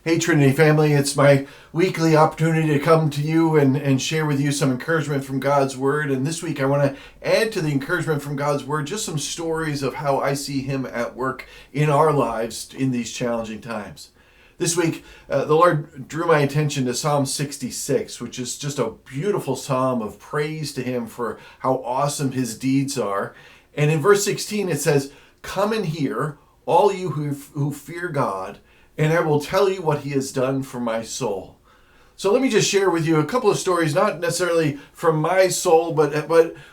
Hey Trinity family, it's my weekly opportunity to come to you and share with you some encouragement from God's Word. And this week I want to add to the encouragement from God's Word just some stories of how I see Him at work in our lives in these challenging times. This week, the Lord drew my attention to Psalm 66, which is just a beautiful psalm of praise to Him for how awesome His deeds are. And in verse 16 it says, "Come and hear, all you who fear God, and I will tell you what He has done for my soul." So let me just share with you a couple of stories, not necessarily from my soul, but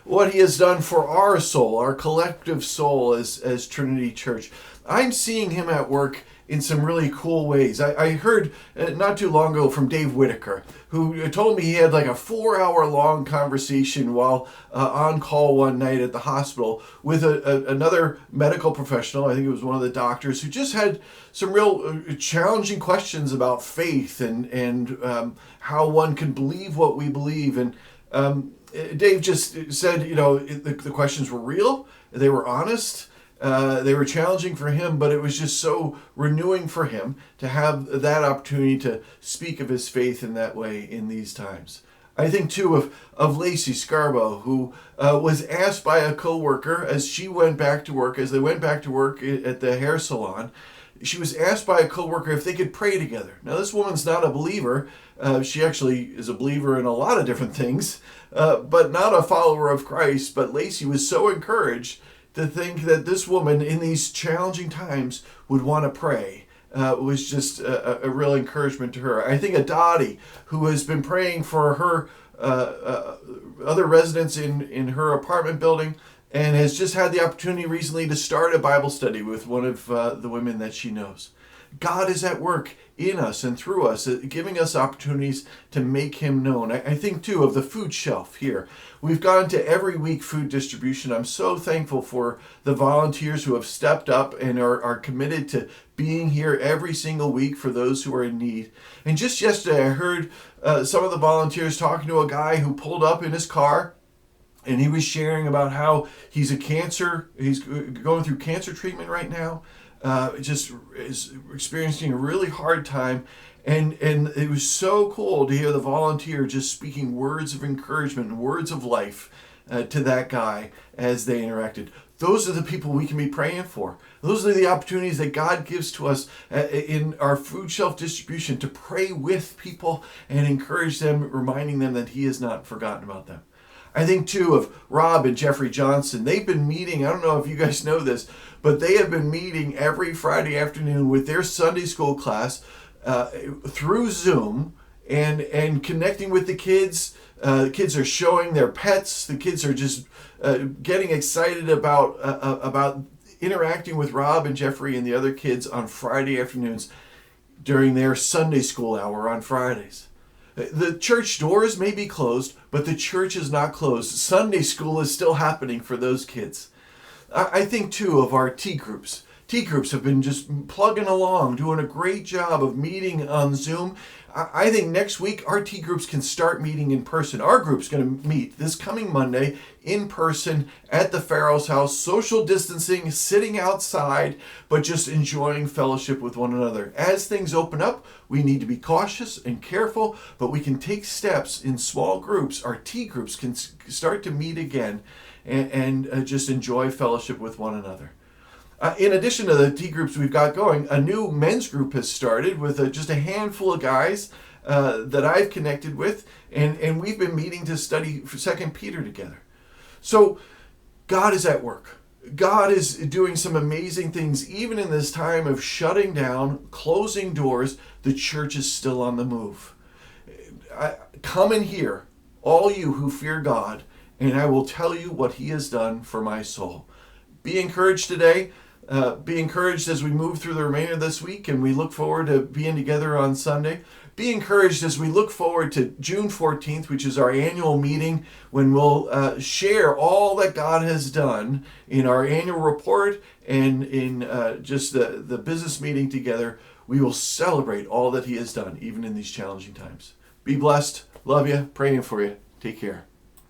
what He has done for our soul, our collective soul as Trinity Church. I'm seeing Him at work in some really cool ways. I heard not too long ago from Dave Whitaker, who told me he had like a 4-hour long conversation while on call one night at the hospital with another medical professional. I think it was one of the doctors who just had some real challenging questions about faith and how one can believe what we believe. And Dave just said, the questions were real, they were honest. They were challenging for him, but it was just so renewing for him to have that opportunity to speak of his faith in that way in these times. I think too of Lacey Scarbo, who was asked by a coworker as they went back to work at the hair salon. She was asked by a coworker if they could pray together. Now, this woman's not a believer. She actually is a believer in a lot of different things, but not a follower of Christ. But Lacey was so encouraged to think that this woman in these challenging times would want to pray was just a real encouragement to her. I think of Dottie, who has been praying for her other residents in her apartment building and has just had the opportunity recently to start a Bible study with one of the women that she knows. God is at work in us and through us, giving us opportunities to make Him known. I think, too, of the food shelf here. We've gone to every week food distribution. I'm so thankful for the volunteers who have stepped up and are committed to being here every single week for those who are in need. And just yesterday, I heard some of the volunteers talking to a guy who pulled up in his car, and he was sharing about how he's going through cancer treatment right now. Just is experiencing a really hard time, and it was so cool to hear the volunteer just speaking words of encouragement and words of life to that guy as they interacted. Those are the people we can be praying for. Those are the opportunities that God gives to us in our food shelf distribution to pray with people and encourage them, reminding them that He has not forgotten about them. I think, too, of Rob and Jeffrey Johnson. They've been meeting, I don't know if you guys know this, but they have been meeting every Friday afternoon with their Sunday school class through Zoom and connecting with the kids. The kids are showing their pets. The kids are just getting excited about interacting with Rob and Jeffrey and the other kids on Friday afternoons during their Sunday school hour on Fridays. The church doors may be closed, but the church is not closed. Sunday school is still happening for those kids. I think, too, of our T groups. T groups have been just plugging along, doing a great job of meeting on Zoom. I think next week our T groups can start meeting in person. Our group's going to meet this coming Monday in person at the Farrell's house, social distancing, sitting outside, but just enjoying fellowship with one another. As things open up, we need to be cautious and careful, but we can take steps in small groups. Our T groups can start to meet again and just enjoy fellowship with one another. In addition to the T groups we've got going, a new men's group has started with just a handful of guys that I've connected with, and we've been meeting to study for 2 Peter together. So God is at work. God is doing some amazing things. Even in this time of shutting down, closing doors, the church is still on the move. Come and hear, all you who fear God, and I will tell you what He has done for my soul. Be encouraged today. Be encouraged as we move through the remainder of this week and we look forward to being together on Sunday. Be encouraged as we look forward to June 14th, which is our annual meeting when we'll share all that God has done in our annual report and in just the business meeting together. We will celebrate all that He has done, even in these challenging times. Be blessed. Love you. Praying for you. Take care.